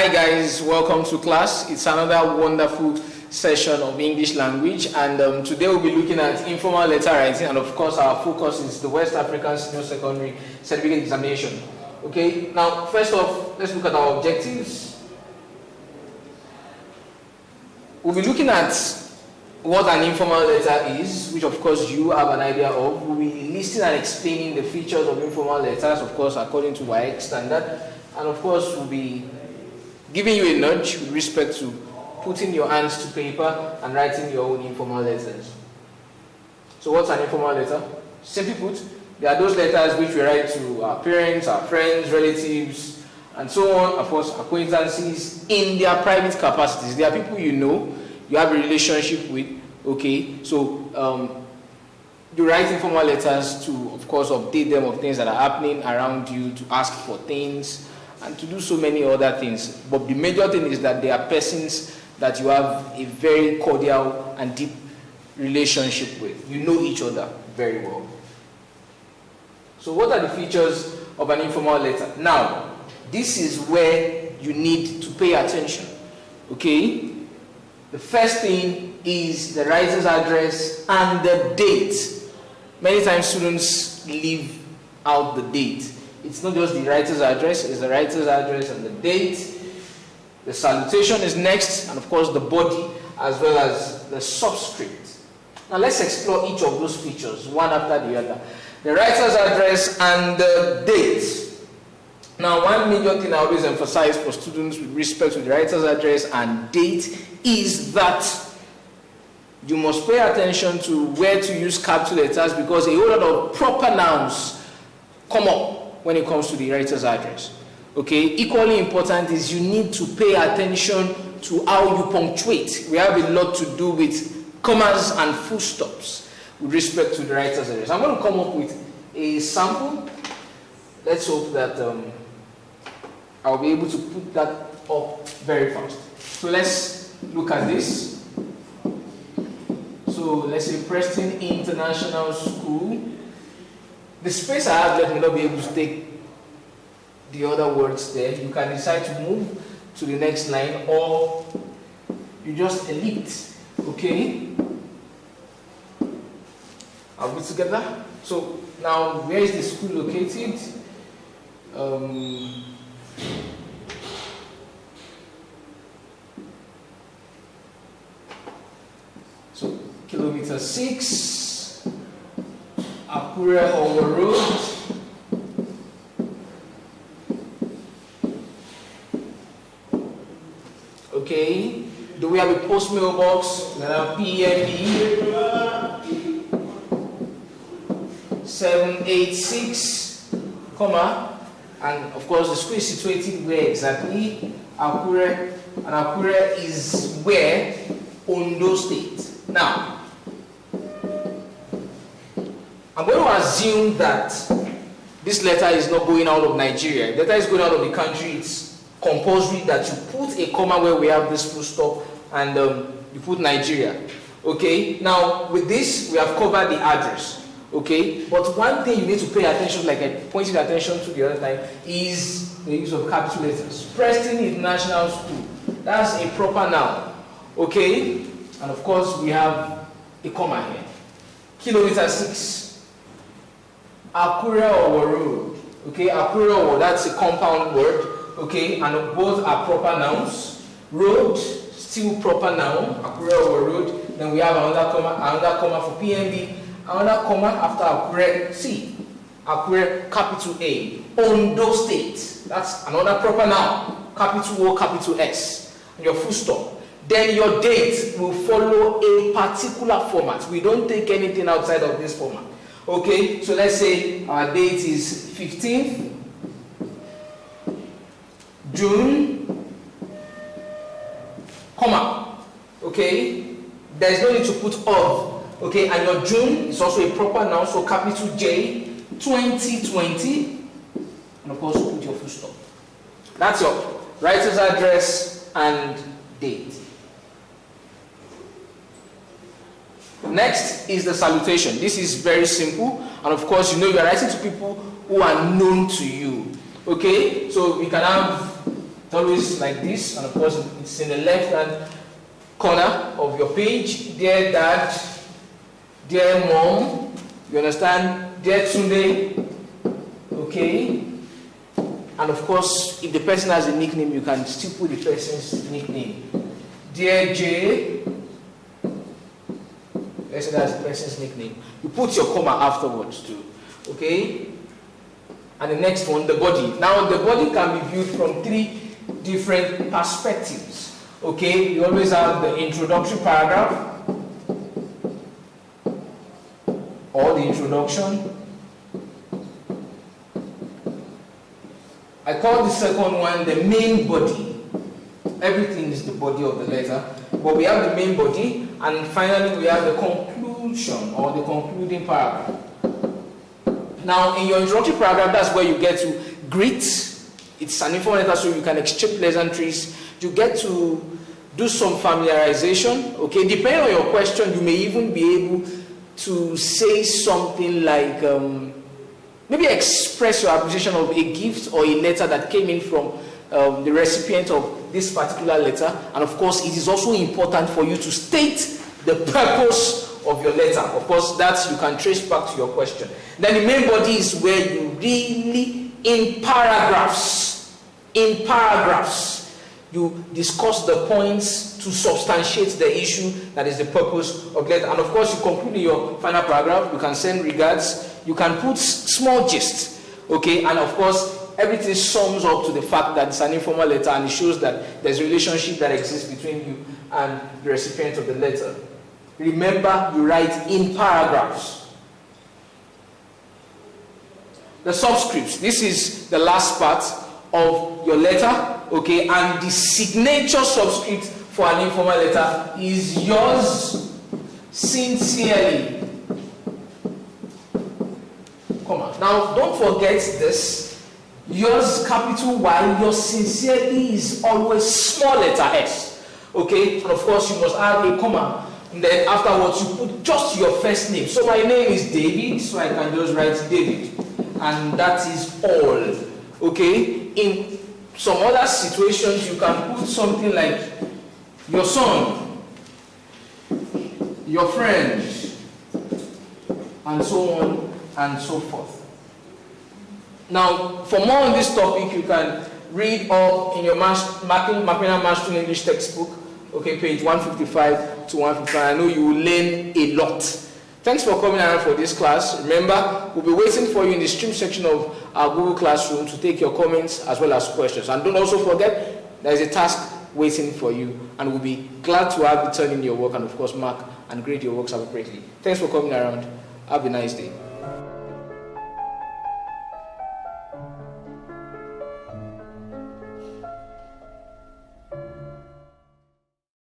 Hi guys, welcome to class. It's another wonderful session of English language, and today we'll be looking at informal letter writing, and of course our focus is the West African Senior Secondary Certificate Examination. Okay, now first off, let's look at our objectives. We'll be looking at what an informal letter is, which of course you have an idea of. We'll be listing and explaining the features of informal letters, of course according to WASSCE standard, and of course we'll be giving you a nudge with respect to putting your hands to paper and writing your own informal letters. So what's an informal letter? Simply put, they are those letters which we write to our parents, our friends, relatives, and so on, of course acquaintances, in their private capacities. They are people you know, you have a relationship with, okay? So you write informal letters to, of course, update them of things that are happening around you, to ask for things, and to do so many other things. But the major thing is that they are persons that you have a very cordial and deep relationship with. You know each other very well. So what are the features of an informal letter? Now, this is where you need to pay attention, okay? The first thing is the writer's address and the date. Many times students leave out the date. It's not just the writer's address, it's the writer's address and the date. The salutation is next, and of course the body, as well as the subscript. Now let's explore each of those features, one after the other. The writer's address and the date. Now, one major thing I always emphasize for students with respect to the writer's address and date is that you must pay attention to where to use capital letters, because a whole lot of proper nouns come up when it comes to the writer's address. Okay, equally important is you need to pay attention to how you punctuate. We have a lot to do with commas and full stops with respect to the writer's address. I'm going to come up with a sample. Let's hope that I'll be able to put that up very fast. So let's look at this. So let's say Preston International School. The space I have left may not be able to take the other words there. You can decide to move to the next line, or you just delete. Okay? Are we together? So now, where is the school located? So kilometer 6, Akure Owo Road. Okay, do we have a post mailbox? We have PMB 786, comma, and of course the school is situated where exactly? Akure, and Akure is where? Ondo State. Now, I'm going to assume that this letter is not going out of Nigeria. If the letter is going out of the country, it's compulsory that you put a comma where we have this full stop, and you put Nigeria. Okay, now with this we have covered the address. Okay, but one thing you need to pay attention, like I pointed attention to the other time, is the use of capital letters. Preston International School, that's a proper noun. Okay, and of course we have a comma here. Kilometer 6, Akure Owo Road. Okay, Akure Owo, that's a compound word. Okay, and both are proper nouns. Road, still proper noun, Akure Owo Road. Then we have another comma for PNB, another comma after Akure C, Akure capital A. Ondo State, that's another proper noun, capital O, capital S, and your full stop. Then your date will follow a particular format. We don't take anything outside of this format. Okay, so let's say our date is 15th June, comma, okay, there's no need to put of, okay, and your June is also a proper noun, so capital J, 2020, and of course put your full stop. That's your writer's address and date. Next is the salutation. This is very simple, and of course you are writing to people who are known to you. Okay, so we can have It's always like this, and of course it's in the left-hand corner of your page. Dear Dad, dear Mom, you understand? Dear Tunde, okay? And of course, if the person has a nickname, you can still put the person's nickname. Dear Jay, let's say that's the person's nickname. You put your comma afterwards too, okay? And the next one, the body. Now the body can be viewed from 3 different perspectives, okay? You always have the introductory paragraph, or the introduction. I call the second one the main body. Everything is the body of the letter, but we have the main body, and finally we have the conclusion or the concluding paragraph. Now, in your introductory paragraph, that's where you get to greet. It's an informal letter, so you can exchange pleasantries. You get to do some familiarization, okay? Depending on your question, you may even be able to say something like, maybe express your appreciation of a gift or a letter that came in from the recipient of this particular letter. And of course, it is also important for you to state the purpose of your letter. Of course, that you can trace back to your question. Then the main body is where you really, in paragraphs, you discuss the points to substantiate the issue that is the purpose of the letter. And of course, you conclude in your final paragraph. You can send regards. You can put small gist, okay? And of course, everything sums up to the fact that it's an informal letter, and it shows that there's a relationship that exists between you and the recipient of the letter. Remember, you write in paragraphs. The subscripts. This is the last part of your letter, okay? And the signature subscript for an informal letter is yours sincerely. Now, don't forget this. Yours, capital Y, your sincerely is always small letter S. Okay? And of course, you must add a comma. And then afterwards, you put just your first name. So my name is David, so I can just write David. And that is all. Okay? In some other situations, you can put something like your son, your friend, and so on and so forth. Now, for more on this topic, you can read up in your Mapina Mastering English textbook, okay, page 155 to 155. I know you will learn a lot. Thanks for coming around for this class. Remember, we'll be waiting for you in the stream section of our Google Classroom to take your comments as well as questions. And don't also forget, there is a task waiting for you, and we'll be glad to have you turn in your work and, of course, mark and grade your works appropriately. Thanks for coming around. Have a nice day.